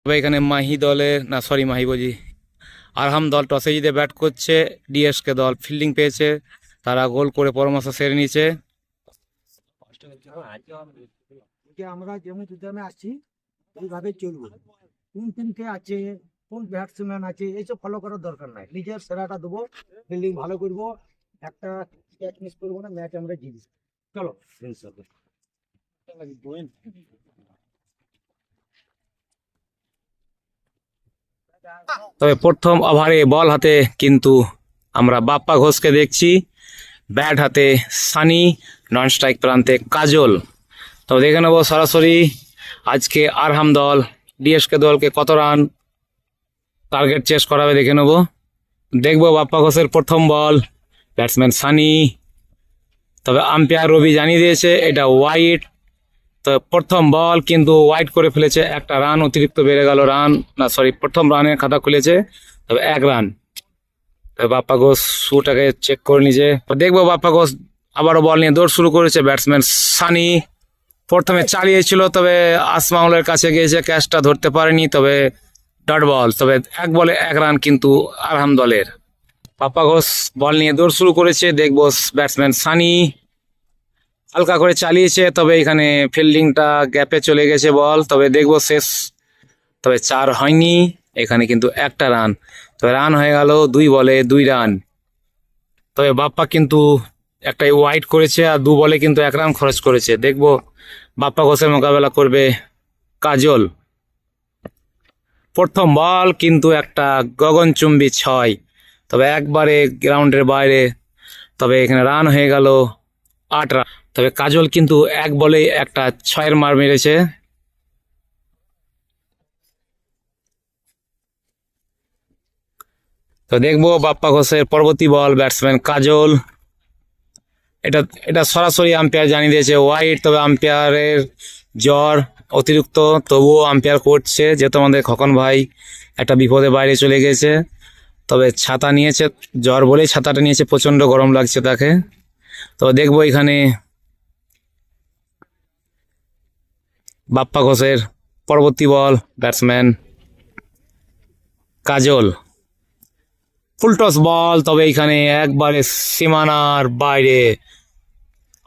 তবে এখানে মাহি দলের না সরি মাহি বলছি আরহাম দল টসে জিতে ব্যাট করছে। ডিএসকে দল ফিল্ডিং পেয়েছে, তারা গোল করে পরামর্শ সেরে নিয়েছে। আমরা যেমন উদ্যানে আসছি ওইভাবে চলবো। কোন টিমকে আছে, কোন ব্যাটসম্যান আছে, এইসব ফলো করার দরকার নাই। নিজের সেরাটা দেবো, ফিল্ডিং ভালো করবো, একটা ক্যাচ মিস করবো না, ম্যাচ আমরা জিতবো। চলো তবে প্রথম ওভারে বল হাতে কিন্তু আমরা বাপ্পা ঘোষকে দেখছি, ব্যাট হাতে সানি, নন স্ট্রাইক প্রান্তে কাজল। তবে দেখে নেবো সরাসরি আজকে আরহাম দল ডিএসকে দলকে কত রান টার্গেট চেস করাবে দেখে নেবো। দেখবো বাপ্পা ঘোষের প্রথম বল, ব্যাটসম্যান সানি। তবে আম্পায়ার রবি জানিয়ে দিয়েছে এটা ওয়াইড। তো প্রথম বল কিন্তু ওয়াইড করে ফেলেছে, একটা রান অতিরিক্ত বেড়ে গেল, রান না সরি প্রথম রানের খাতা খুলেছে, তবে 1 রান। বাপ্পা ঘোষ শুটাকে চেক করে নিয়েছে। দেখবো বাপ্পা ঘোষ আবারও বল নিয়ে দৌড় শুরু করেছে। ব্যাটসম্যান সানি প্রথমে চালিয়েছিল, তবে আসমাউলের কাছে গিয়েছে, ক্যাচটা ধরতে পারেনি, তবে ডট বল। তবে 1 বলে 1 রান কিন্তু আরহাম দলের। বাপ্পা ঘোষ বল নিয়ে দৌড় শুরু করেছে। দেখবো ব্যাটসম্যান সানি হালকা করে চালিয়েছে, তবে এখানে ফিল্ডিংটা গ্যাপে চলে গেছে বল। তবে দেখবো শেষ, তবে 4 হয়নি, এখানে কিন্তু 1টা রান। তবে রান হয়ে গেল 2 বলে 2 রান। তবে বাপ্পা কিন্তু একটাই ওয়াইড করেছে আর 2 বলে কিন্তু 1 রান খরচ করেছে। দেখবো বাপ্পা ঘোষের মোকাবেলা করবে কাজল। প্রথম বল কিন্তু একটা গগনচুম্বী 6, তবে একবারে গ্রাউন্ডের বাইরে। তবে এখানে রান হয়ে গেল 8 রান। তবে কাজল কিন্তু 1 বলে একটা 6-এর মার মেরেছে। তো দেখবো বাপ্পা ঘোষের পরবর্তী বল, ব্যাটসম্যান কাজল। এটা এটা সরাসরি আম্পায়ার জানিয়ে দিয়েছে ওয়াইড। তবে আম্পায়ারের জ্বর অতিরিক্ত, তবুও আম্পায়ার করছে, যেহেতু আমাদের খকন ভাই একটা বিপদে বাইরে চলে গেছে। তবে ছাতা নিয়েছে, জ্বর বলেই ছাতাটা নিয়েছে, প্রচণ্ড গরম লাগছে তাকে। তবে দেখবো এখানে বাপ্পা ঘোষের পরবর্তী বল, ব্যাটসম্যান কাজল। ফুলটস বল, তবে এখানে একবারে সীমানার বাইরে,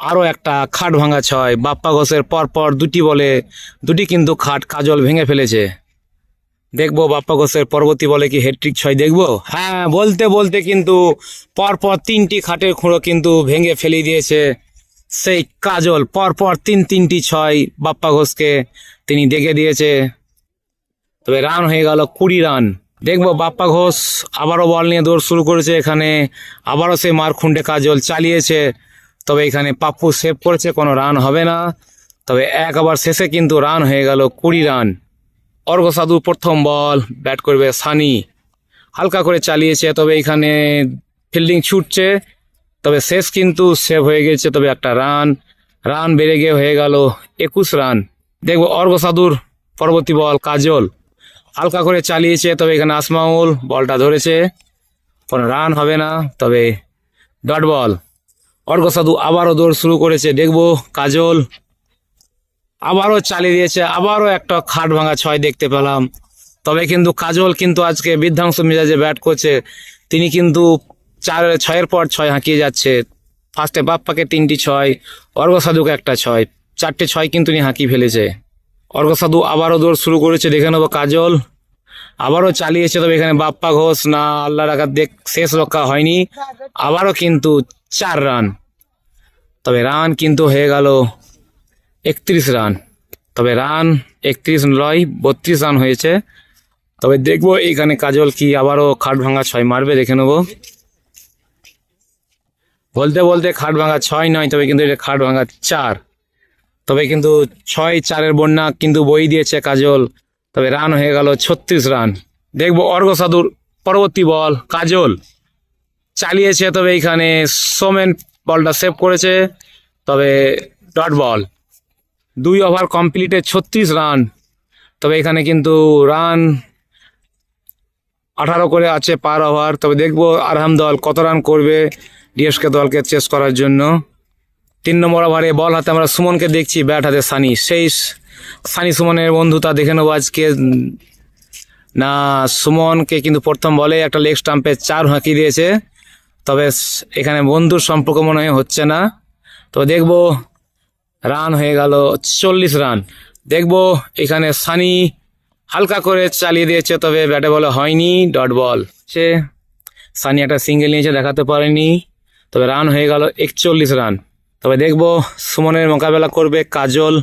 আরও একটা খাট ভাঙা 6। বাপ্পা ঘোষের পরপর 2টি বলে 2টি কিন্তু খাট কাজল ভেঙে ফেলেছে। দেখবো বাপ্পা ঘোষের পরবর্তী বলে কি হ্যাট্রিক 6 দেখবো। হ্যাঁ, বলতে বলতে কিন্তু পরপর 3টি খাটের খুঁড়ো কিন্তু ভেঙে ফেলে দিয়েছে সেই কাজল। পরপর 3টি 6 বাপ্পা ঘোষকে তিনি দেখে দিয়েছে। তবে রান হয়ে গেল 20 রান। দেখবো বাপ্পা ঘোষ আবারও বল নিয়ে দৌড় শুরু করেছে, এখানে আবারও সে মার খুন্ডে কাজল চালিয়েছে। তবে এখানে পাপ্পু সেভ করেছে, কোনো রান হবে না। তবে 1 ওভার শেষে কিন্তু রান হয়ে গেল 20 রান। অর্ঘ সাধু প্রথম বল, ব্যাট করবে সানি, হালকা করে চালিয়েছে, তবে এখানে ফিল্ডিং ছুটছে, তবে শেষ কিন্তু সেভ হয়ে গেছে। তবে একটা রান বেড়ে গিয়ে হয়ে গেল 21 রান। দেখবো অর্ঘ সাধুর পরবর্তী বল, কাজল হালকা করে চালিয়েছে, তবে এখানে আসমাউল বলটা ধরেছে, কোনো রান হবে না, তবে ডট বল। অর্ঘ সাধু আবারও দৌড় শুরু করেছে। দেখবো কাজল আবারও চালিয়ে দিয়েছে, আবারও একটা খাট ভাঙা 6 দেখতে পেলাম। তবে কিন্তু কাজল কিন্তু আজকে বিধ্বংস মেজাজে ব্যাট করছে, তিনি কিন্তু 6-এর পর 6 হাঁকিয়ে যাচ্ছে। ফার্স্টে বাপ্পাকে 3টি 6, অর্ঘ সাধুকে একটা 6, 4টে 6 কিন্তু উনি হাঁকিয়ে ফেলেছে। অর্ঘ সাধু আবারও দৌড় শুরু করেছে, দেখে নেবো কাজল আবারও চালিয়েছে। তবে এখানে বাপ্পা ঘোষ না আল্লাহ রাখা শেষ রক্ষা হয়নি, আবারও কিন্তু 4 রান। তবে রান কিন্তু হয়ে গেল 31 রান। তবে রান 31 নয় 32 রান হয়েছে। তবে দেখবো এখানে কাজল কি আবারও খাট ভাঙা 6 মারবে, দেখে নেবো। বলতে বলতে খাট ভাঙা 6 নয়, তবে কিন্তু এটা খাট ভাঙা 4। তবে কিন্তু 6-4-এর বন্যা কিন্তু বই দিয়েছে কাজল। তবে রান হয়ে গেল 36 রান। দেখবো অর্ঘ সাধুর পরবর্তী বল, কাজল চালিয়েছে, তবে এইখানে সোমেন বলটা সেভ করেছে, তবে ডট বল। 2 ওভার কমপ্লিটে 36 রান। তবে এখানে কিন্তু রান 18 করে আছে পার ওভার। তবে দেখবো আরহাম দল কত রান করবে ডিএসকে দলকে চেস করার জন্য। 3 নম্বর ওভারে বল হাতে আমরা সুমনকে দেখছি, ব্যাট হাতে সানি। সেই সানি সুমনের বন্ধুতা দেখে নেবো আজকে না, সুমনকে কিন্তু প্রথম বলে একটা লেগ স্টাম্পে 4 হাঁকি দিয়েছে, তবে এখানে বন্ধুর সম্পর্ক মনে হয় হচ্ছে না। তো দেখবো রান হয়ে গেল 40 রান। দেখবো এখানে সানি হালকা করে চালিয়ে দিয়েছে, তবে ব্যাটে বলে হয়নি, ডট বল। সে সানি একটা সিঙ্গেল নিয়েছে, দেখাতে পারেনি, তবে রান হয়ে গেল 41 রান। তবে দেখবো সুমনের মোকাবেলা করবে কাজল।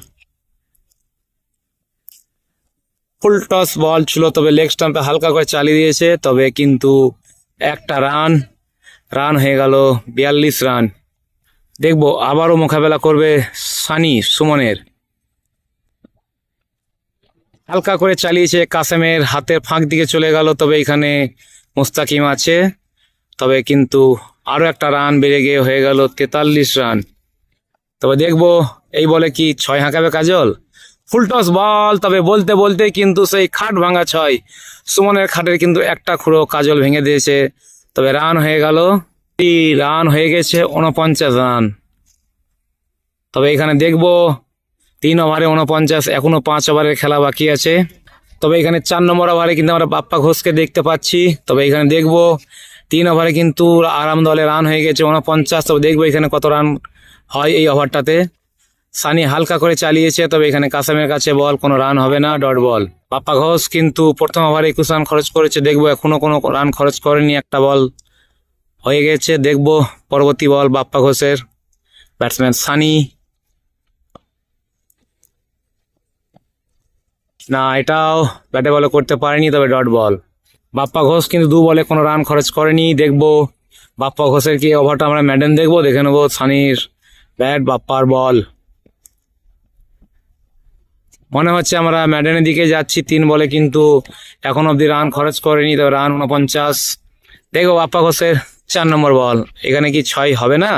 ফুল টস বল ছিল, তবে লেগ স্টাম্পে হালকা করে চালিয়ে দিয়েছে, তবে কিন্তু একটা রান হয়ে গেল 42 রান। দেখবো আবারও মোকাবেলা করবে সানি সুমনের। হালকা করে চালিয়েছে, কাসেমের হাতের ফাঁক দিকে চলে গেল, তবে এখানে মুস্তাকিম আছে, তবে কিন্তু আরো একটা রান বেড়ে গিয়ে হয়ে গেল 43 রান। তবে দেখবো এই বলে কি 6 হাঁকাবে কাজল। ফুল টস বল, তবে বলতে বলতে কিন্তু সেই খাট ভাঙা 6। সুমনের খাটের কিন্তু একটা খুঁড়ো কাজল ভেঙে দিয়েছে, তবে রান হয়ে গেল, রান হয়ে গেছে 49 রান। তবে এখানে দেখবো 3 ওভারে 49, এখনো 5 ওভারের খেলা বাকি আছে। তবে এখানে 4 নম্বর ওভারে কিন্তু আমরা বাপ্পা ঘোষকে দেখতে পাচ্ছি। তবে এখানে দেখবো 3 ওভারে কিন্তু আরাম দলে রান হয়ে গেছে 49। তবে দেখবো এখানে কত রান হয় এই ওভারটাতে। সানি হালকা করে চালিয়েছে, তবে এখানে কাসেমের কাছে বল, কোনো রান হবে না, ডট বল। বাপ্পা ঘোষ কিন্তু প্রথম ওভারে 21 রান খরচ করেছে, দেখবো এখনো কোনো রান খরচ করেনি, একটা বল হয়ে গেছে। দেখবো পরবর্তী বল বাপ্পা ঘোষের, ব্যাটসম্যান সানি। না, এটাও ব্যাটে বলে করতে পারেনি, তবে ডট বল। বাপ্পা ঘোষ কিন্তু 2 বলে কোনো রান খরচ করেনি। দেখবো বাপ্পা ঘোষের কি ওভারটা আমরা ম্যাডেন দেখবো, দেখে নেবো সানির ব্যাট, বাপ্পার বল। মনে হচ্ছে আমরা ম্যাডেনের দিকে যাচ্ছি। 3 বলে কিন্তু এখন অব্দি রান খরচ করেনি, তবে রান 49। দেখবো বাপ্পা ঘোষের 4 নম্বর বল, এখানে কি 6 হবে না,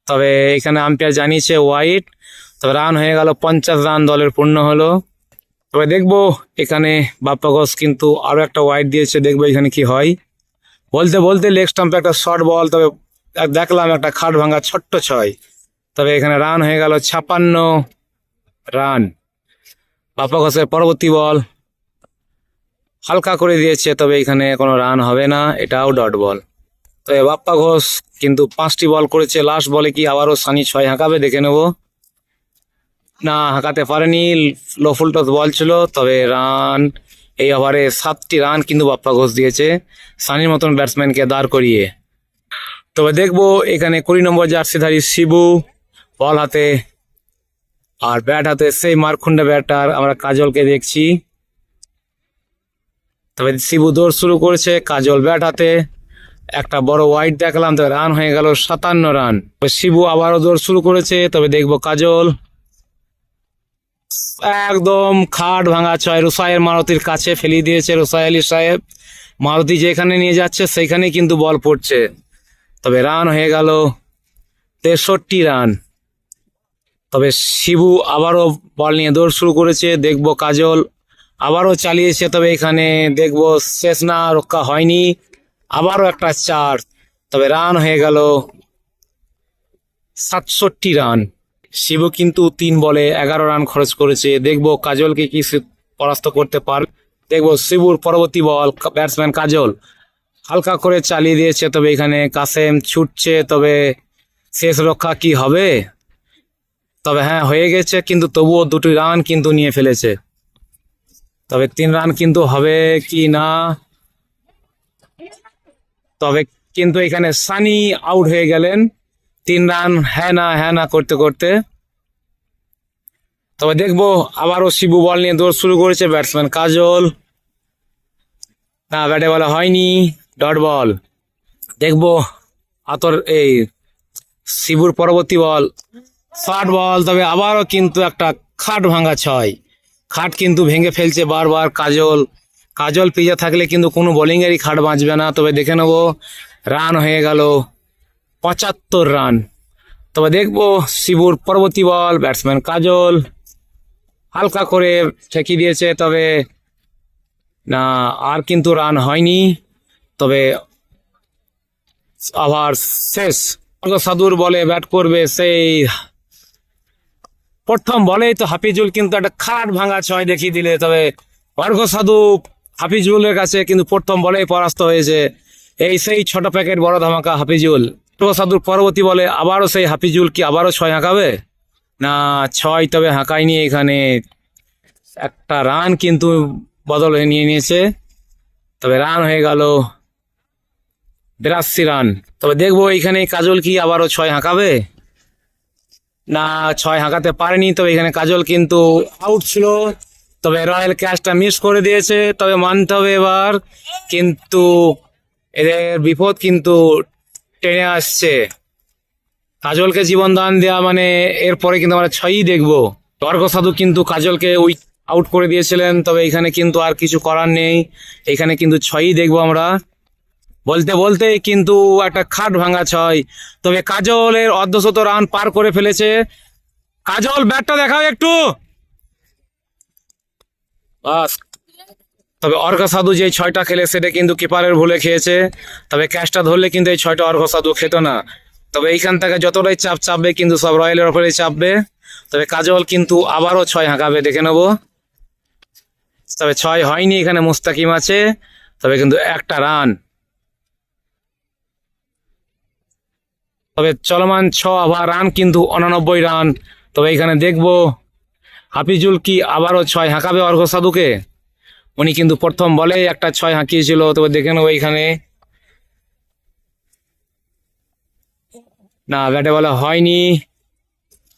তবে এখানে আম্পায়ার জানিয়েছে ওয়াইড। তবে রান হয়ে গেল 50 রান, দলের পূর্ণ হলো। তবে দেখবো এখানে বাপ্পা ঘোষ কিন্তু আরো একটা ওয়াইড দিয়েছে, দেখবো এখানে কি হয়। বলতে বলতে লেগ স্টাম্পে একটা শর্ট বল, তবে দেখলাম একটা খাট ভাঙা ছোট্ট 6। তবে এখানে রান হয়ে গেল 56 রান। বাপ্পা ঘোষের পরবর্তী বল হালকা করে দিয়েছে, তবে এখানে কোনো রান হবে না, এটাও ডট বল। তবে বাপ্পা ঘোষ কিন্তু 5টি বল করেছে, লাস্ট বলে কি আবারও সানি 6 হাঁকাবে, দেখে নেব। না, হাঁকাতে পারেনি, লো ফুল টস বল ছিল। তবে রান এই ওভারে 7টি রান কিন্তু বাপ্পা ঘোষ দিয়েছে, সানির মতন ব্যাটসম্যানকে দাঁড় করিয়ে। তবে দেখবো এখানে 20 নম্বর জার্সিধারী শিবু বল হাতে আর ব্যাট হাতে, সেই মারকুন্ডা ব্যাটার আমরা কাজলকে দেখছি। তবে শিবু দৌড় শুরু করেছে, কাজল ব্যাট হাতে, একটা বড় ওয়াইড দেখলাম, তবে রান হয়ে গেল 57 রান। শিবু আবারও দৌড় শুরু করেছে, তবে দেখবো কাজল একদম খাট ভাঙা 6 রুসাইয়ের মারুতির কাছে ফেলিয়ে দিয়েছে। রুসাই আলী সাহেব মারুতি যেখানে নিয়ে যাচ্ছে সেইখানেই কিন্তু বল পড়ছে, তবে রান হয়ে গেল 63 রান। তবে শিবু আবারও বল নিয়ে দৌড় শুরু করেছে, দেখবো কাজল আবারও চালিয়েছে, তবে এখানে দেখবো শেষ না, রক্ষা হয়নি, আবারও একটা 4। তবে রান হয়ে গেল 67 রান। শিবু কিন্তু 3 বলে 11 রান খরচ করেছে, দেখবো কাজলকে কি পরাস্ত করতে পারবে। দেখবো শিবুর পরবর্তী বল, ব্যাটসম্যান কাজল হালকা করে চালিয়ে দিয়েছে, তবে এখানে কাসেম ছুটছে, তবে শেষ রক্ষা কি হবে। তবে হ্যাঁ হয়ে গেছে, কিন্তু তবুও 2টি রান কিন্তু নিয়ে ফেলেছে, তবে 3 রান কিন্তু হবে কি না। তবে কিন্তু এখানে সানি আউট হয়ে গেলেন 3 রান হ্যাঁ না করতে করতে। তবে দেখবো আবারও শিবু বল নিয়ে দৌড় শুরু করেছে, ব্যাটসম্যান কাজল, না ব্যাটে বলা হয়নি, ডট বল। দেখবো এই শিবুর পরবর্তী বল শর্ট বল, তবে আবারও কিন্তু একটা খাট ভাঙা 6। খাট কিন্তু ভেঙে ফেলছে বারবার কাজল পিজে থাকলে কিন্তু কোনো বোলিংয়েরই খাট বাঁচবে না। তবে দেখে নেবো রান হয়ে গেল 75 রান। তবে দেখবো শিবুর পরবর্তী বল, ব্যাটসম্যান কাজল হালকা করে ঠেকিয়ে দিয়েছে, তবে না আর কিন্তু রান হয়নি। তবে আবার শেষ সাদুর বলে ব্যাট করবে, সেই প্রথম বলেই তো হাফিজুল কিন্তু একটা খাট ভাঙা 6 দেখিয়ে দিলে। তবে অর্ঘ সাধু হাফিজুলের কাছে কিন্তু প্রথম বলেই পরাস্ত হয়েছে। এই সেই ছোট প্যাকেট বড় ধামাকা হাফিজুল। সাধুর পরবর্তী বলে আবারও সেই হাফিজুল কি আবারও 6 হাঁকাবে না 6, তবে হাঁকায়নি। এখানে একটা রান কিন্তু বদল হয়ে নিয়েছে, তবে রান হয়ে গেল 82 রান। তবে দেখবো এখানে কাজল কি আবারও 6 হাঁকাবে না 6 হাঁকাতে পারেনি। তবে এখানে কাজল কিন্তু আউট ছিল, তবে রয়্যাল ক্যাচটা মিস করে দিয়েছে। তবে মানতে হবে এবার কিন্তু এদের বিপদ কিন্তু টেনে আসছে। কাজলকে জীবন দান দেওয়া মানে এরপরে কিন্তু আমরা 6ই দেখবো। অর্ঘ সাধু কিন্তু কাজলকে আউট করে দিয়েছিলেন, তবে এখানে কিন্তু আর কিছু করার নেই, এখানে কিন্তু 6ই দেখবো আমরা। বলতে বলতে কিন্তু একটা খাট ভাঙা 6। তবে কাজলের অর্ধশত রান পার করে ফেলেছে। কাজল ব্যাটটা দেখাও একটু, বাস। তবে অর্ঘ সাধু যে 6টা খেলে সেটা কিন্তু কিপারের ভুলে খেয়েছে। তবে ক্যাচটা ধরলে কিন্তু এই 6টা অর্ঘ সাধু খেত না। তবে এইখান থেকে যতটাই চাপ চাপবে কিন্তু সব রয়্যালের ওপরেই চাপবে। তবে কাজল কিন্তু আবারও 6 হাঁকাবে, দেখে নেব। তবে 6 হয়নি, এখানে মুস্তাকিম আছে, তবে কিন্তু একটা রান। তবে চলমান 6 ওভার রান কিন্তু 89 রান। তবে এখানে দেখবো হাফিজুল কি আবারও 6 হাঁকাবে অর্ঘ সাধুকে। উনি কিন্তু প্রথম বলে একটা 6 হাঁকিয়েছিল, তবে দেখে নেবো এখানে। না, ব্যাটে বলা হয়নি,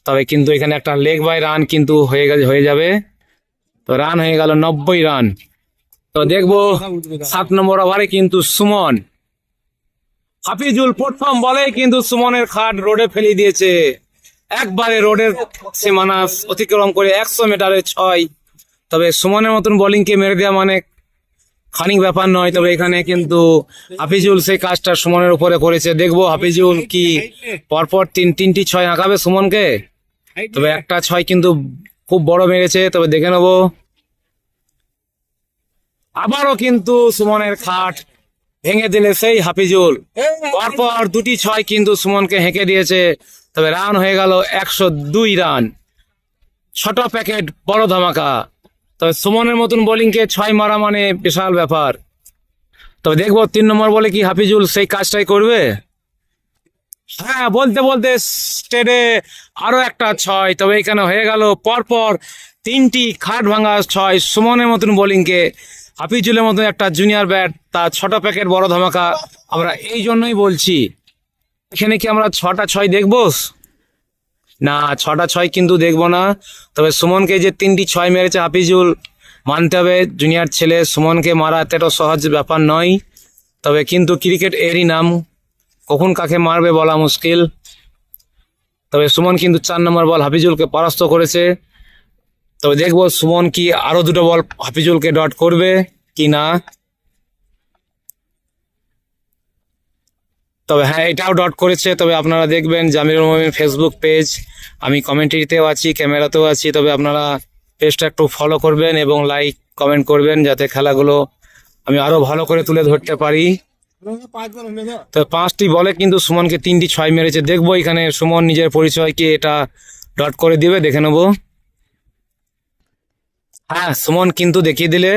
তবে কিন্তু এখানে একটা লেগ বাই রান কিন্তু হয়ে যাবে। তো রান হয়ে গেল 90 রান। তো দেখবো 7 নম্বর ওভারে কিন্তু সুমন। হাফিজুল প্রথম বলেই কিন্তু সুমনের খাট রোডে ফেলে দিয়েছে, একবারে রোডের সীমানা অতিক্রম করে 100 মিটারে 6। তবে সুমনের মতন বোলিংকে মেরে দেওয়া মানে খানিক ব্যাপার নয়। তবে এখানে কিন্তু হাফিজুল সেই কাজটা সুমনের উপরে করেছে। দেখবো হাফিজুল কি পরপর তিনটি 6 হাঁকাবে সুমনকে। তবে একটা 6 কিন্তু খুব বড় মেরেছে, তবে দেখে নেবো। আবারও কিন্তু সুমনের খাট ভেঙে দিলে সেই হাফিজুল। পরপর 2টি 6 কিন্তু সুমনকে হেঁকে দিয়েছে। তবে রান হয়ে গেল 102 রান। ছোট প্যাকেট বড় ধামাকা। তবে সুমনের মতন বোলিংকে 6 মারা মানে বিশাল ব্যাপার। তবে দেখবো 3 নম্বর বলে কি হাফিজুল সেই কাজটাই করবে। হ্যাঁ, বলতে বলতে স্টেডে আরো একটা 6। তবে এখানে হয়ে গেল পরপর 3টি খাট ভাঙা 6। সুমনের মতন বোলিংকে হাফিজুলের মতন একটা জুনিয়র ব্যাট, তার ছোট প্যাকেট বড় ধামাকা। আমরা এই জন্যই বলছি এখানে কি আমরা 6টা 6 দেখবো না 6টা 6 কিন্তু দেখবো না। তবে সুমনকে যে 3টি 6 মেরেছে হাফিজুল, মানতে হবে জুনিয়র ছেলে, সুমনকে মারা এতটা সহজ ব্যাপার নয়। তবে কিন্তু ক্রিকেট এরই নাম, কখন কাকে মারবে বলা মুশকিল। তবে সুমন কিন্তু 4 নম্বর বল হাফিজুলকে পরাস্ত করেছে। তবে দেখবো সুমন কি আরো 2টো বল হাফিজুলকে ডট করবে কি না। তবে হ্যাঁ, এটাও ডট করেছে। তবে আপনারা দেখবেন জামিরুল মোমিন ফেসবুক পেজ, আমি কমেন্ট্রিতেও আছি, ক্যামেরাতেও আছি। তবে আপনারা পেজটা একটু ফলো করবেন এবং লাইক কমেন্ট করবেন, যাতে খেলাগুলো আমি আরো ভালো করে তুলে ধরতে পারি। তো 5টি বলে কিন্তু সুমনকে 3টি 6 মেরেছে। দেখবো এখানে সুমন নিজের পরিচয় কি এটা ডট করে দিবে, দেখে নেবো। হ্যাঁ, সুমন কিন্তু দেখিয়ে দিলে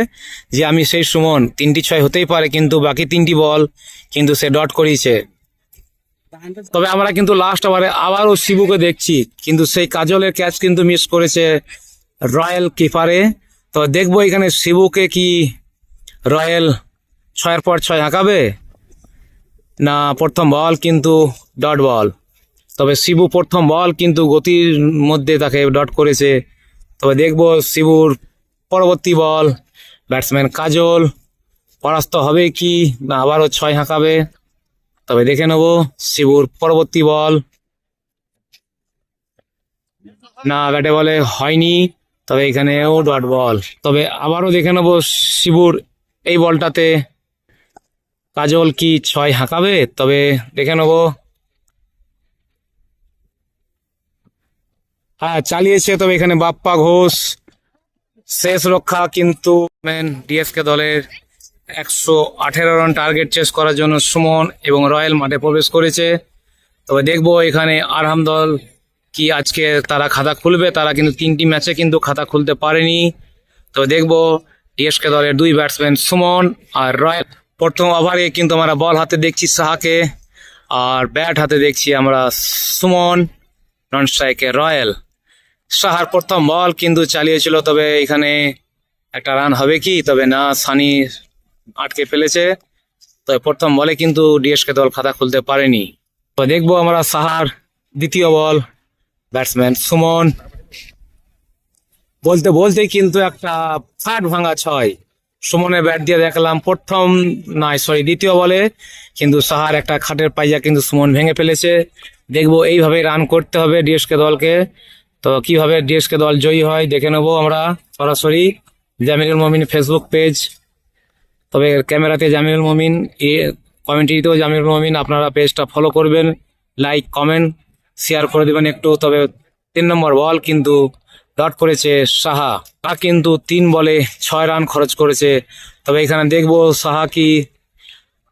যে আমি সেই সুমন। 3টি 6 হতেই পারে, কিন্তু বাকি 3টি বল কিন্তু সে ডট করিয়েছে। তবে আমরা কিন্তু লাস্ট ওভারে আবারও শিবুকে দেখছি, কিন্তু সেই কাজলের ক্যাচ কিন্তু মিস করেছে রয়্যাল কিপারে। তো দেখবো এখানে শিবুকে কি রয়্যাল 6-এর পর 6 হাঁকাবে না প্রথম বল কিন্তু ডট বল। তবে শিবু প্রথম বল কিন্তু গতির মধ্যে তাকে ডট করেছে। তবে দেখবো শিবুর পরবর্তী বল ব্যাটসম্যান কাজল পরাস্ত হবে কি না আবারও 6 হাঁকাবে। তবে দেখে নেব শিবুর পরবর্তী বল, না ব্যাটে বলে হয়নি, তবে এখানেও ডট বল। তবে আবারও দেখে নেব শিবুর এই বলটাতে কাজল কি 6 হাঁকাবে। তবে দেখে নেব, হ্যাঁ চালিয়েছে। তবে এখানে বাপ্পা ঘোষ শেষ রক্ষা কিন্তু ডিএসকে দলের 118 রান টার্গেট চেস করার জন্য সুমন এবং রয়্যাল মাঠে প্রবেশ করেছে। তবে দেখবো এখানে আরহাম দল কি আজকে তারা খাতা খুলবে। তারা কিন্তু 3টি ম্যাচে কিন্তু খাতা খুলতে পারেনি। তবে দেখবো ডিএসকে দলের দুই ব্যাটসম্যান সুমন আর রয়্যাল। প্রথম ওভারে কিন্তু আমরা বল হাতে দেখছি সাহাকে, আর ব্যাট হাতে দেখছি আমরা সুমন, নন স্ট্রাইকে রয়্যাল। সাহার প্রথম বল কিন্তু চালিয়েছিল, তবে এখানে একটা রান হবে কি, তবে না, সানি আটকে ফেলেছে। তবে প্রথম বলে কিন্তু ডিএসকে দল খাতা খুলতে পারেনি। তো দেখবো আমরা সাহার দ্বিতীয় বল, ব্যাটসম্যান সুমন। বলতে বলতে কিন্তু একটা ফাট ভাঙা ছয় সুমনের ব্যাট দিয়ে দেখলাম প্রথম, দ্বিতীয় বলে কিন্তু সাহার একটা খাটের পাইয়া কিন্তু সুমন ভেঙে ফেলেছে। দেখবো এইভাবে রান করতে হবে ডিএসকে দলকে। তো কিভাবে ডিএসকে দল জয়ী হয় দেখে নেবো আমরা সরাসরি জামিলুল মমিন ফেসবুক পেজ। তবে ক্যামেরাতে জামিলুল মমিন, কমেন্ট্রিতেও জামিলুল মমিন, আপনারা পেজটা ফলো করবেন, লাইক কমেন্ট শেয়ার করে দেবেন একটু। তবে 3 নম্বর বল কিন্তু ডট করেছে সাহা। তা কিন্তু 3 বলে 6 রান খরচ করেছে। তবে এখানে দেখবো সাহা কি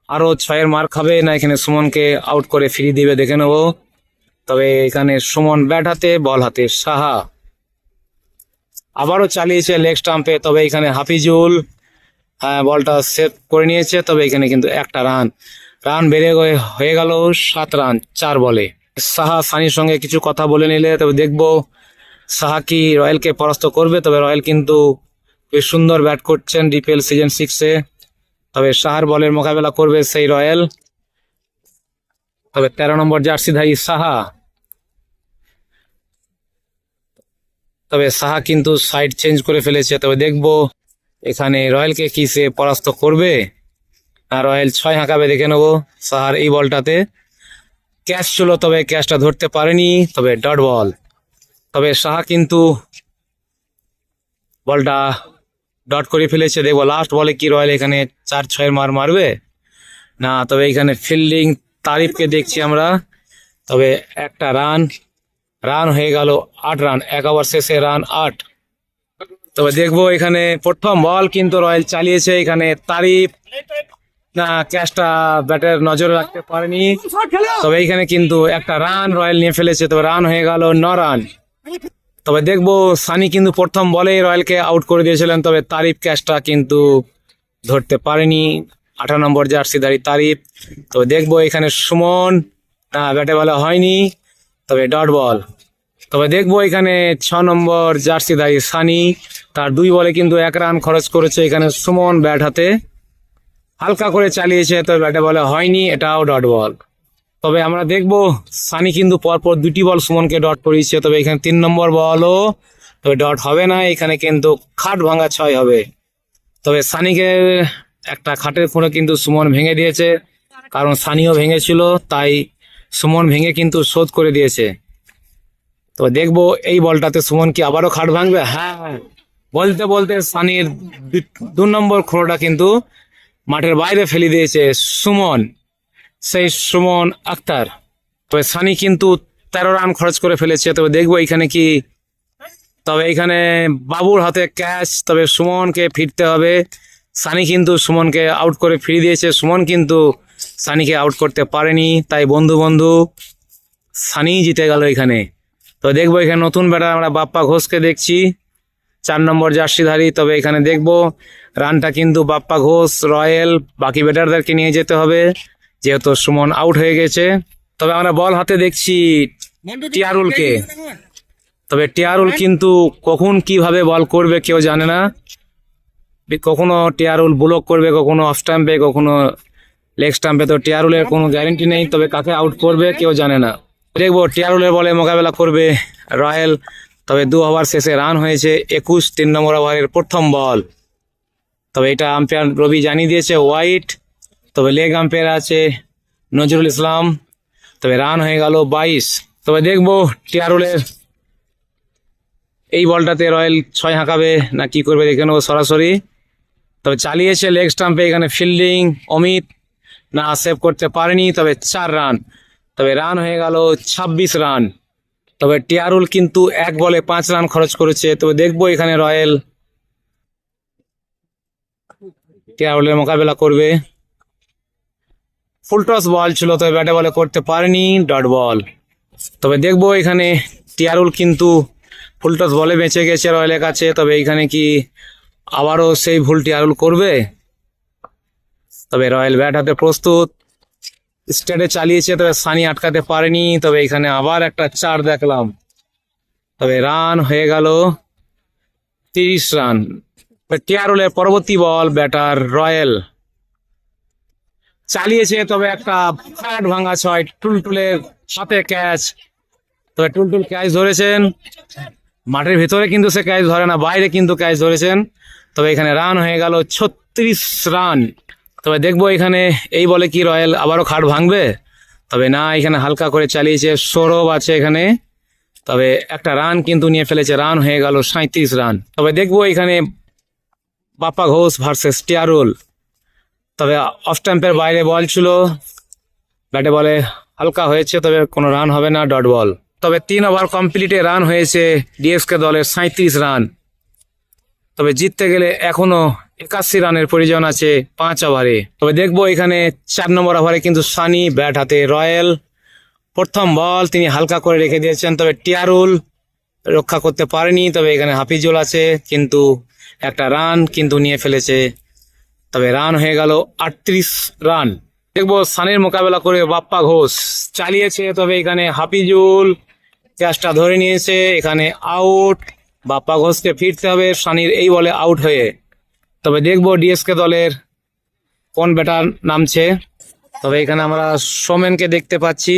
আরো 6-এর মার খাবে, না এখানে সুমনকে আউট করে ফিরিয়ে দিবে দেখে নেবো। তবে এখানে সুমন ব্যাট হাতে, বল হাতে সাহা। আবারও চালিয়েছে লেগ স্টাম্পে, তবে এখানে হাফিজুল বলটা সেভ করে নিয়েছে। তবে এখানে কিন্তু একটা রান বেড়ে হয়ে গেল 7 রান 4 বলে। সাহা সানির সঙ্গে কিছু কথা বলে নিলে, তবে দেখবো সাহা কি রয়্যালকে পরাস্ত করবে। তবে রয়্যাল কিন্তু বেশ সুন্দর ব্যাট করছেন ডিপিএল সিজন 6-এ। তবে সাহার বলের মোকাবেলা করবে সেই রয়্যাল। তবে 13 নম্বর জার্সিধারী সাহা। তবে সাহা কিন্তু সাইড চেঞ্জ করে ফেলেছে। তবে দেখবো এখানে রয়্যালকে কি সে পরাস্ত করবে, আর রয়্যাল 6 হাঁকাবে দেখে নেবো। সাহার এই বলটাতে ক্যাচ ছিল, তবে ক্যাচটা ধরতে পারেনি, তবে ডট বল। তবে সাহা কিন্তু বলটা ডট করে ফেলেছে। দেখবো লাস্ট বলে কি রয়্যাল এখানে 4-6-এর মার মারবে না। তবে এখানে ফিল্ডিং তারিফকে দেখছি আমরা। তবে একটা রান হয়ে গেল 8 রান, 1 ওভার শেষে রান 8। তবে দেখবো এখানে প্রথম বল কিন্তু রয়্যাল চালিয়েছে, এখানে তারিফ না ক্যাচটা ব্যাটের নজরে রাখতে পারেনি। তবে এইখানে কিন্তু একটা রান রয়্যাল নিয়ে ফেলেছে। তবে রান হয়ে গেল 9 রান। তবে দেখবো সানি কিন্তু প্রথম বলে রয়্যালকে আউট করে দিয়েছিলেন, তবে তারিফ ক্যাচটা কিন্তু ধরতে পারেনি, 18 নম্বর জার্সিধারী তারিফ। তবে দেখবো এখানে সুমন ব্যাটে বলা হয়নি, তবে ডট বল। তবে দেখবো এখানে 6 নম্বর জার্সিধারী সানি, তার 2 বলে কিন্তু 1 রান খরচ করেছে। এখানে সুমন ব্যাট হাতে হালকা করে চালিয়েছে, তবে ব্যাটে বলা হয়নি, এটাও ডট বল। তবে আমরা দেখবো সানি কিন্তু পরপর 2টি বল সুমনকে ডট করিয়েছে। তবে এখানে 3 নম্বর বলও তবে ডট হবে না, এখানে কিন্তু খাট ভাঙা 6 হবে। তবে সানিকে একটা খাটের খুঁড়ে কিন্তু সুমন ভেঙে দিয়েছে, কারণ সানিও ভেঙেছিল, তাই সুমন ভেঙে কিন্তু শোধ করে দিয়েছে। তো দেখবো এই বলটাতে সুমন কি আবারও খাট ভাঙবে। হ্যাঁ, বলতে বলতে সানির 2 নম্বর খোঁড়োটা কিন্তু মাঠের বাইরে ফেলে দিয়েছে সুমন, সেই সুমন আক্তার। তবে সানি কিন্তু 13 রান খরচ করে ফেলেছে। তবে দেখবো এখানে কি, তবে এখানে বাবুর হাতে ক্যাচ, তবে সুমনকে ফিরতে হবে। সানি কিন্তু সুমনকে আউট করে ফিরিয়ে দিয়েছে, সুমন কিন্তু সানিকে আউট করতে পারেনি, তাই বন্ধু সানি জিতে গেল এখানে। তো দেখবো এখানে নতুন ব্যাটার আমরা বাপ্পা ঘোষকে দেখছি, 4 নম্বর জার্সিধারী। তবে এখানে দেখবো রানটা কিন্তু বাপ্পা ঘোষ, রয়্যাল বাকি ব্যাটারদেরকে নিয়ে যেতে হবে, যেহেতু সুমন আউট হয়ে গেছে। তবে আমরা বল হাতে দেখছি টিয়ারুলকে। তবে টিয়ারুল কিন্তু কখন কিভাবে বল করবে কেউ জানে না, কখনো টিয়ারুল ব্লক করবে, কখনো অফ স্টাম্পে, কখনো লেগ স্টাম্পে। তো টিয়ারুলের কোনো গ্যারেন্টি নেই, তবে কাকে আউট করবে কেউ জানে না। দেখবো টিয়ারুলের বলে মোকাবেলা করবে রয়্যাল। তবে 2 ওভার শেষে রান হয়েছে 21, 3 নম্বর ওভারের প্রথম বল। তবে এটা আম্পায়ার রবি জানিয়ে দিয়েছে ওয়াইড। তবে লেগ আম্পায়ার আছে নজরুল ইসলাম। তবে রান হয়ে গেল 22। তবে দেখবো টিয়ারুলের এই বলটাতে রয়্যাল 6 হাঁকাবে না কি করবে দেখে নেবো সরাসরি। তবে চালিয়েছে লেগ স্টাম্পে, এখানে ফিল্ডিং অমিত না সেভ করতে পারেনি, তবে 4 রান। তবে রান হয়ে গেল 26 রান। তবে টিয়ারুল কিন্তু 1 বলে 5 রান খরচ করেছে। তবে দেখবো এখানে রয়্যাল টিয়ারুলের মোকাবেলা করবে। ফুল টস বল ছিল, তবে ব্যাটে বলে করতে পারেনি, ডট বল। তবে দেখবো এখানে টিয়ারুল কিন্তু ফুল টস বলে বেঁচে গেছে রয়্যালের কাছে। তবে এখানে কি আবারও সেই ভুলটি আরুল করবে। তবে রয়্যাল ব্যাট হাতে প্রস্তুত, স্টেটে চালিয়েছে, তবে সানি আটকাতে পারেনি। তবে এখানে আবার একটা 4 দেখলাম, তবে রান হয়ে গেল 30 রান। টিয়ারুলের পরবর্তী বল, ব্যাটার রয়্যাল চালিয়েছে, তবে একটা ফ্ল্যাট ভাঙা 6, টুলটুলের সাথে ক্যাচ। তবে টুলটুল ক্যাচ ধরেছেন, মাঠের ভেতরে কিন্তু সে ক্যাচ ধরে না, বাইরে কিন্তু ক্যাচ ধরেছেন। তবে এখানে রান হয়ে গেল 36 রান। তবে দেখবো এখানে এই বলে কি রয়্যাল আবারও খাট ভাঙবে। তবে না, এখানে হালকা করে চালিয়েছে, সৌরভ আছে এখানে। তবে একটা রান কিন্তু নিয়ে ফেলেছে, রান হয়ে গেল 37 রান। তবে দেখবো এখানে বাপ্পা ঘোষ ভার্সেস টিয়ারুল। তবে অফ স্ট্যাম্পের বাইরে বল ছিল, ব্যাটে বলে হালকা হয়েছে, তবে কোনো রান হবে না, ডট বল। তবে 3 ওভার কমপ্লিটে রান হয়েছে ডিএসকে দলের 37 রান। তবে জিততে গেলে এখনো 81 রানের প্রয়োজন আছে 5 ওভারে। তবে দেখবো এখানে 4 নম্বর ওভারে কিন্তু সানি ব্যাট হাতে রয়্যাল। প্রথম বল তিনি হালকা করে রেখে দিয়েছেন, তবে টিয়ারুল রক্ষা করতে পারেনি। তবে এখানে হাফিজুল আছে, কিন্তু একটা রান কিন্তু নিয়ে ফেলেছে। তবে রান হয়ে গেল 38 রান। দেখবো সানির মোকাবেলা করে বাপ্পা ঘোষ চালিয়েছে, তবে এখানে হাফিজুল ক্যাচটা ধরে নিয়েছে, এখানে আউট। বাপ্পা ঘোষকে ফিরতে হবে সানির এই বলে আউট হয়ে। তবে দেখবো ডিএসকে দলের কোন ব্যাটার নামছে। তবে এখানে আমরা সোমেনকে দেখতে পাচ্ছি,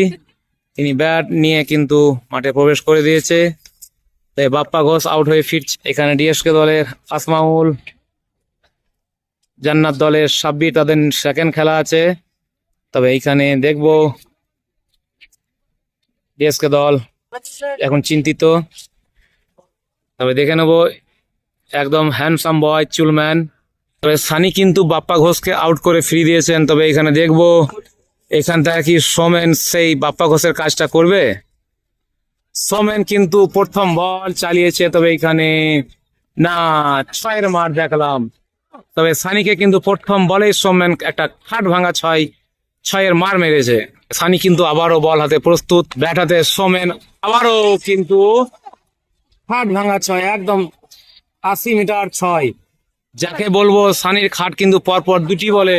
তিনি ব্যাট নিয়ে কিন্তু মাঠে প্রবেশ করে দিয়েছে। তাই বাপ্পা ঘোষ আউট হয়ে ফিরছে। এখানে ডিএসকে দলের আসমাউল, জান্নাত দলের সাব্বির, তাদের সেকেন্ড খেলা আছে। তবে এইখানে দেখবো ডিএসকে দল এখন চিন্তিত। তবে দেখে নেবো একদম হ্যান্ডসাম বয় চুলম্যান। তবে সানি কিন্তু বাপ্পা ঘোষকে আউট করে ফ্রি দিয়েছেন। তবে এখানে দেখবো এখান থেকে কি সোমেন সেই বাপ্পা ঘোষের কাজটা করবে। সোমেন কিন্তু প্রথম বল চালিয়েছে, তবে এখানে না, 6 মার দেখলাম। তবে সানিকে কিন্তু প্রথম বলে সোমেন একটা খাট ভাঙা 6 মার মেরেছে। সানি কিন্তু আবারও বল হাতে প্রস্তুত, ব্যাট হাতে সোমেন আবারও কিন্তু খাট ভাঙা 6, একদম 80 মিটার 6, যাকে বলবো সানির খাট কিন্তু পরপর 2টি বলে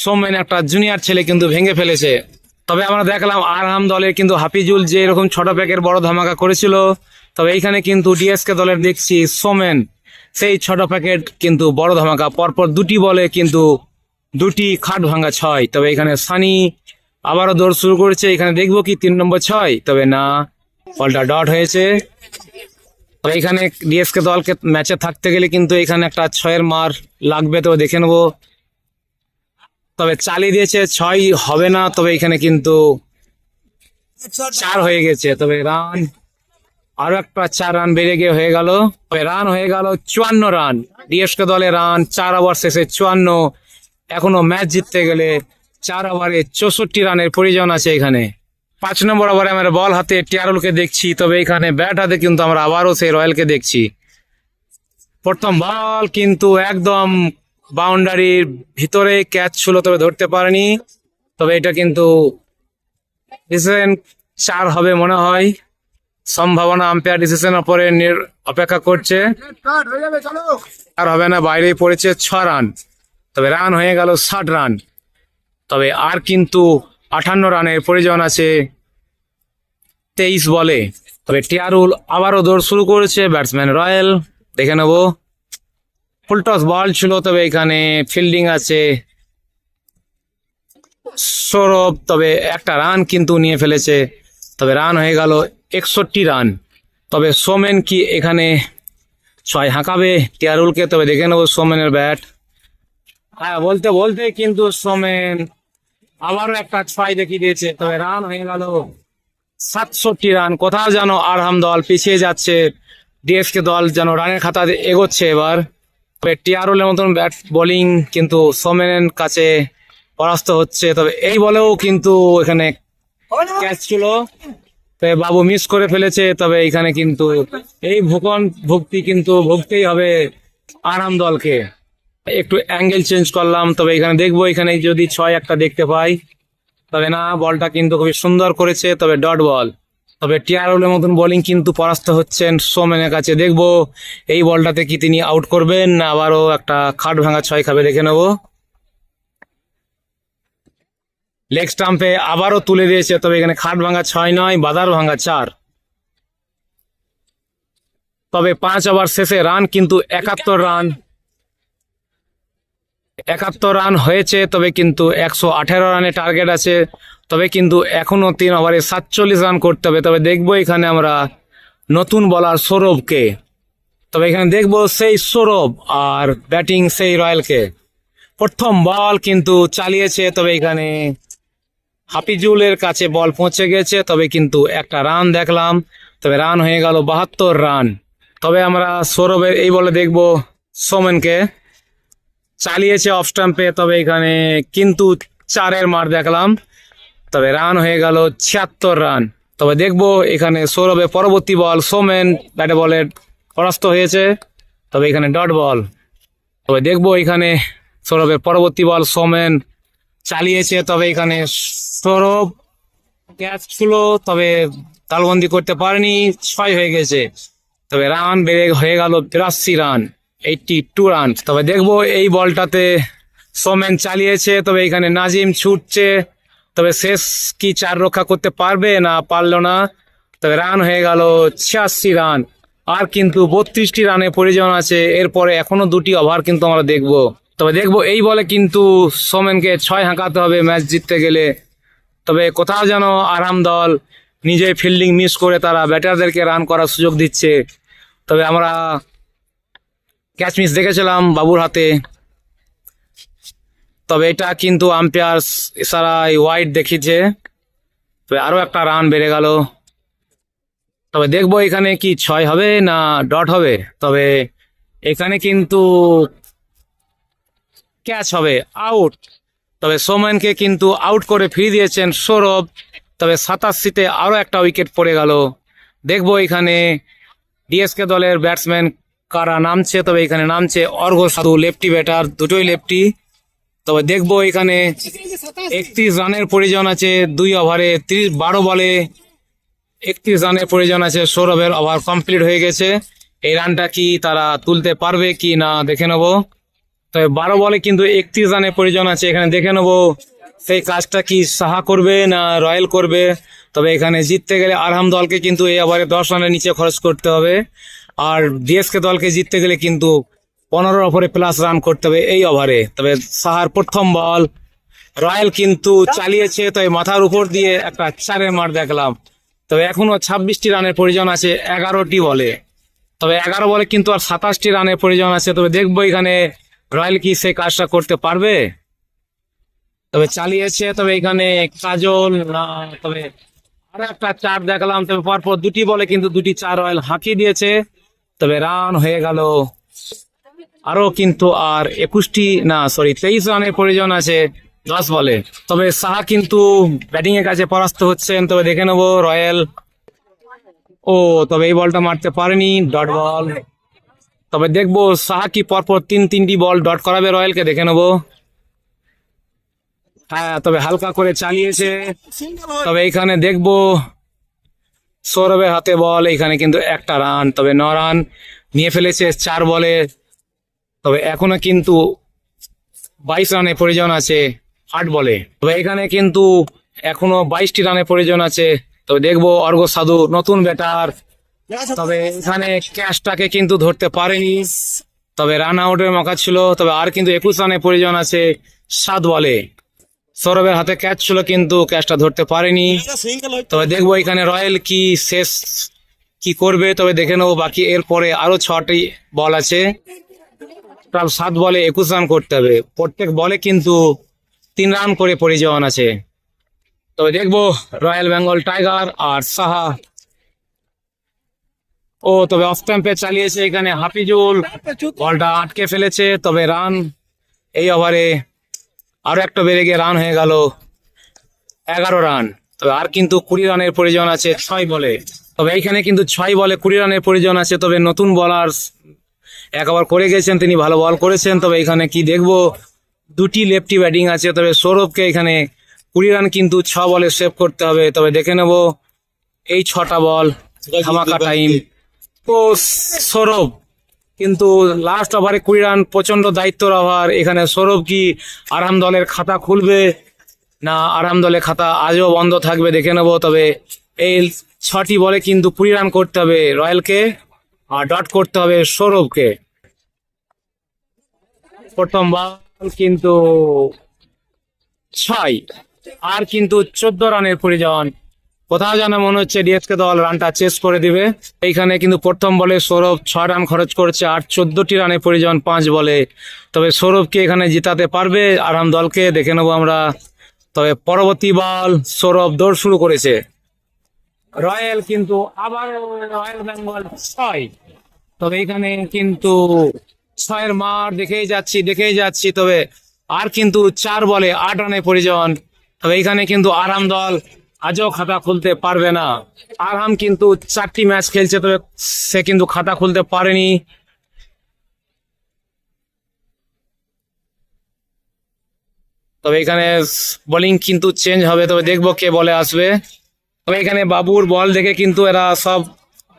সোমেন একটা জুনিয়র ছেলে কিন্তু ভেঙে ফেলেছে। তবে আমরা দেখলাম আরহাম দলের কিন্তু হাফিজুল যে এরকম ছোট প্যাকের বড় ধামাকা করেছিল। তবে এইখানে কিন্তু ডিএসকে দলের দেখছি সোমেন সেই ছোট প্যাকেট কিন্তু বড় ধামাকা, পরপর 2টি বলে কিন্তু 2টি খাট ভাঙা 6। তবে এখানে সানি আবারও দৌড় শুরু করেছে, এখানে দেখবো কি 3 নম্বর 6, তবে না, বলটা ডট হয়েছে। তবে এখানে ডিএসকে দলকে ম্যাচে থাকতে গেলে কিন্তু এখানে একটা 6 মার লাগবে, তবে দেখে নেবো। তবে চালিয়ে দিয়েছে, 6 হবে না, তবে এখানে কিন্তু 4 হয়ে গেছে। তবে রান আরো একটা 4 রান বেড়ে গিয়ে হয়ে গেল। তবে রান হয়ে গেল 54 রান। ডিএসকে দলের রান 4 ওভার শেষে 54। এখনো ম্যাচ জিততে গেলে 4 ওভারে 64 রানের প্রয়োজন আছে। এখানে 5 নম্বর ওভারে আমরা বল হাতে টিয়ারুলকে দেখছি, তবে এখানে ব্যাট হাতে কিন্তু আমরা আবারও সেই রয়্যালকে দেখছি। প্রথম বল কিন্তু একদম বাউন্ডারির ভিতরে ক্যাচ ছিল, তবে ধরতে পারেনি। তবে এটা কিন্তু ডিসিশন 4 হবে মনে হয়, সম্ভাবনা আম্পায়ার ডিসিশনের উপরে অপেক্ষা করছে। আর হবে না, বাইরেই পড়েছে 6 রান। তবে রান হয়ে গেল 60 রান। তবে আর কিন্তু 58 রানের প্রয়োজন আছে 23 বলে। তবে টিয়ারুল আবারও দৌড় শুরু করেছে, ব্যাটসম্যান রয়্যাল দেখে নেব। ফুলটস বল ছিল, তবে এখানে ফিল্ডিং আছে সৌরভ, তবে একটা রান কিন্তু নিয়ে ফেলেছে। তবে রান হয়ে গেল 61 রান। তবে সোমেন কি এখানে 6 হাঁকাবে টিয়ারুলকে, তবে দেখে নেবো সোমেনের ব্যাট। হ্যাঁ, বলতে বলতে কিন্তু সোমেন আবারও একটা 6 দেখিয়ে দিয়েছে। তবে রান হয়ে গেল 67 রান। কোথাও যেন আরহাম দল পিছিয়ে যাচ্ছে, ডিএসকে দল যেন রানের খাতা এগোচ্ছে এবার। তবে টিয়ারুলের মতন ব্যাট বোলিং কিন্তু সোমেনের কাছে পরাস্ত হচ্ছে। তবে এই বলেও কিন্তু এখানে ক্যাচ ছিল, তবে বাবু মিস করে ফেলেছে। তবে এখানে কিন্তু এই ভুক্তি কিন্তু ভুগতেই হবে আরহাম দলকে। একটু অ্যাঙ্গেল চেঞ্জ করলাম, তবে এখানে দেখবো এখানে যদি 6 একটা দেখতে পাই। তবে না, বলটা কিন্তু খুবই সুন্দর করেছে, তবে ডট বল। তবে টিআরওয়েলের মতন বোলিং কিন্তু পরাস্ত হচ্ছেন সোমেনের কাছে। দেখবো এই বলটাতে কি তিনি আউট করবেন না আবারও একটা খাট ভাঙা 6 খাবে, দেখে নেব। লেগ স্টাম্পে আবারও তুলে দিয়েছে, তবে এখানে খাট ভাঙা 6 নয়, বাদার ভাঙা 4। তবে 5 ওভার শেষে রান কিন্তু 71 রান। 71 রান হয়েছে, তবে কিন্তু 118 রানের টার্গেট আছে। তবে কিন্তু এখনো 3 ওভারে 47 রান করতে হবে। তবে দেখবো এখানে আমরা নতুন বলার সৌরভকে। তবে এখানে দেখবো সেই সৌরভ আর ব্যাটিং সেই রয়্যালকে। প্রথম বল কিন্তু চালিয়েছে, তবে এখানে হাফিজুলের কাছে বল পৌঁছে গেছে, তবে কিন্তু একটা রান দেখলাম। তবে রান হয়ে গেল 72 রান। তবে আমরা সৌরভের এই বলে দেখবো সোমেনকে। চালিয়েছে অফ স্টাম্পে, তবে এখানে কিন্তু 4-এর মার দেখলাম। তবে রান হয়ে গেল 76 রান। তবে দেখবো এখানে সৌরভের পরবর্তী বল, সোমেন ব্যাটে বলে পরাস্ত হয়েছে, তবে এখানে ডট বল। তবে দেখবো এখানে সৌরভের পরবর্তী বল, সোমেন চালিয়েছে, তবে এখানে সৌরভ ক্যাচ ছিল, তবে তালবন্দি করতে পারেনি, 6 হয়ে গেছে। তবে রান বেড়ে হয়ে গেল 82 রান, 82 রান। তবে দেখবো এই বলটাতে সোমেন চালিয়েছে, তবে এখানে নাজিম ছুটছে, তবে শেষ কি 4 রক্ষা করতে পারবে না, পারলো না। তবে রান হয়ে গেল 86 রান। আর কিন্তু 32টি রানের প্রয়োজন আছে, এরপরে এখনো 2টি ওভার কিন্তু আমরা দেখবো। তবে দেখবো এই বলে কিন্তু সোমেনকে 6 হাঁকাতে হবে ম্যাচ জিততে গেলে। তবে কোথাও যেন আরাম দল নিজে ফিল্ডিং মিস করে তারা ব্যাটারদেরকে রান করার সুযোগ দিচ্ছে। তবে আমরা ক্যাচ মিস দেখেছিলাম বাবুর হাতে, তবে এটা কিন্তু আম্পায়ার ইশারায় ওয়াইড দেখিয়েছে। তবে আরো একটা রান বেড়ে গেল। তবে দেখবো এখানে কি 6 হবে না ডট হবে। তবে এখানে কিন্তু ক্যাচ হবে, আউট। তবে সোমেনকে কিন্তু আউট করে ফিরিয়ে দিয়েছেন সৌরভ। তবে 87তে আরো একটা উইকেট পড়ে গেল। দেখবো এখানে ডিএসকে দলের ব্যাটসম্যান কারা নামছে। তবে এখানে নামছে অর্ঘ্য সাধু, লেফটি ব্যাটার, দুটোই লেফটি। তবে দেখবো এখানে 31 রানের প্রয়োজন আছে 2 ওভারে, 12 বলে 31 রানের প্রয়োজন আছে। সৌরভের ওভার কমপ্লিট হয়ে গেছে। এই রানটা কি তারা তুলতে পারবে কি না দেখে নেবো। তবে 12 বলে কিন্তু 31 রানের প্রয়োজন আছে। এখানে দেখে নেবো সেই কাজটা কি সাহা করবে না রয়্যাল করবে। তবে এখানে জিততে গেলে আরহাম দলকে কিন্তু এই ওভারে 10 রানের নিচে খরচ করতে হবে, আর ডিএসকে দলকে জিততে গেলে কিন্তু 15 ওভারে প্লাস রান করতে হবে এই ওভারে। তবে সাহার প্রথম বল, রয়্যাল কিন্তু চালিয়েছে, তবে মাথার উপর দিয়ে একটা 4-এর মার দেখলাম। তবে এখনো 26টি রানের প্রয়োজন আছে 11টি বলে। তবে 11 বলে কিন্তু আর 27টি রানের প্রয়োজন আছে। তবে দেখবো এখানে রয়্যাল কি সেই কাজটা করতে পারবে। তবে চালিয়েছে, তবে এখানে কাজল না, তবে আরো একটা 4 দেখলাম। তবে পরপর 2টি বলে কিন্তু 2টি 4 রয়্যাল হাঁকিয়ে দিয়েছে। তবে রান হয়ে গেল আরো কিন্তু আর 23 রানের প্রয়োজন আছে 10 বলে। তবে সাহা কিন্তু ব্যাটিং এর কাছে পরাস্ত হচ্ছেন। তবে দেখে নেবো রয়্যাল, তবে এই বলটা মারতে পারেনি, ডট বল। তবে দেখবো সাহা কি পরপর 3টি বল ডট করাবে রয়্যালকে, দেখে নেবো। হ্যাঁ, তবে হালকা করে চালিয়েছে। তবে এখানে দেখবো সৌরভের হাতে বল, এখানে কিন্তু একটা রান। তবে 9 রান নিয়ে ফেলেছে 4 বলে। তবে এখনো কিন্তু 22 রানের প্রয়োজন আছে 8 বলে। তবে এখানে কিন্তু এখনো 22টি রানের প্রয়োজন আছে। তবে দেখবো অর্ঘ্য সাধু, নতুন ব্যাটার। তবে এখানে ক্যাচটাকে কিন্তু ধরতে পারেনি, তবে রান আউটের মৌকা ছিল। তবে আর কিন্তু 21 রানের প্রয়োজন আছে 7 বলে। সৌরভের হাতে ক্যাচ ছিল কিন্তু ক্যাচটা ধরতে পারেনি। তবে দেখবো এখানে রয়্যাল কি শেষ কি করবে। তবে দেখে নেবো বাকি এরপরে আরো 6টি বল আছে, 7 বলে 21 রান করতে হবে। প্রত্যেক বলে কিন্তু 3 রান করে প্রয়োজন আছে। তবে দেখবো রয়্যাল বেঙ্গল টাইগার আর সাহা। তবে অফ স্ট্যাম্পে চালিয়েছে এখানে হাফিজুল, বলটা আটকে ফেলেছে। তবে রান এই ওভারে আরো একটা বেড়ে গিয়ে রান হয়ে গেল 11 রান। তবে আর কিন্তু 20 রানের প্রয়োজন আছে 6 বলে। তবে এইখানে কিন্তু 6 বলে 20 রানের প্রয়োজন আছে। তবে নতুন বলার 1 ওভার করে গেছেন, তিনি ভালো বল করেছেন। তবে এখানে কি দেখবো 2টি লেফটি ব্যাটিং আছে। তবে সৌরভকে এখানে 20 রান কিন্তু 6 বলে সেভ করতে হবে। তবে দেখে নেবো এই 6টা বল ধামাকা টাইম। তো সৌরভ কিন্তু লাস্ট ওভারে 20 রান, প্রচন্ড দায়িত্বর ওভার। এখানে সৌরভ কি আরাম দলের খাতা খুলবে না আরাম দলের খাতা আজও বন্ধ থাকবে দেখে নেবো। তবে এই 6টি বলে কিন্তু 20 রান করতে হবে রয়্যালকে, আর ডট করতে হবে সৌরভকে। প্রথম বল কিন্তু 6, আর কিন্তু 14 রানের প্রয়োজন। কোথাও যেন মনে হচ্ছে ডিএসকে দল রানটা চেস করে দিবে। এইখানে কিন্তু প্রথম বলে সৌরভ 6 রান খরচ করছে, আর 14টি রানের প্রয়োজন 5 বলে। তবে সৌরভকে এখানে জিতাতে পারবে আরাম দলকে, দেখে নেবো আমরা। তবে পরবর্তী বল সৌরভ দৌড় শুরু করেছে। রয়্যাল কিন্তু আবার রয়্যাল বেঙ্গল 6, তবে এখানে কিন্তু 6-এর মার দেখেই যাচ্ছি। তবে আর কিন্তু 4 বলে 8 রানের প্রয়োজন। তবে এখানে কিন্তু আরাম দল আজও খাতা খুলতে পারবে না। আরাম কিন্তু 4টি ম্যাচ খেলছে, তবে সে কিন্তু খাতা খুলতে পারেনি। তবে এখানে বোলিং কিন্তু চেঞ্জ হবে, তবে দেখবো কে বলে আসবে। তবে এখানে বাবুর বল দেখে কিন্তু এরা সব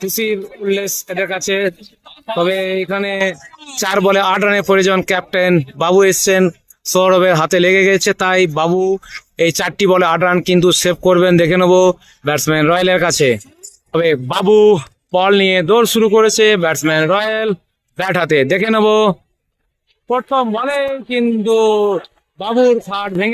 খুশির উল্লেস এদের কাছে। তবে এখানে 4 বলে 8 রানের প্রয়োজন। ক্যাপ্টেন বাবু এসছেন, সৌরভের হাতে লেগে গেছে, তাই বাবু এই 4টি বলে 8 রান কিন্তু সেভ করবেন, দেখে নেবো ব্যাটসম্যান রয়্যালের কাছে। তবে বাবু বল নিয়ে দৌড় শুরু করেছে, ব্যাটসম্যান রয়্যাল ব্যাট হাতে, দেখে নেবো। প্রথম বলে কিন্তু বাবুর খাট ভেঙে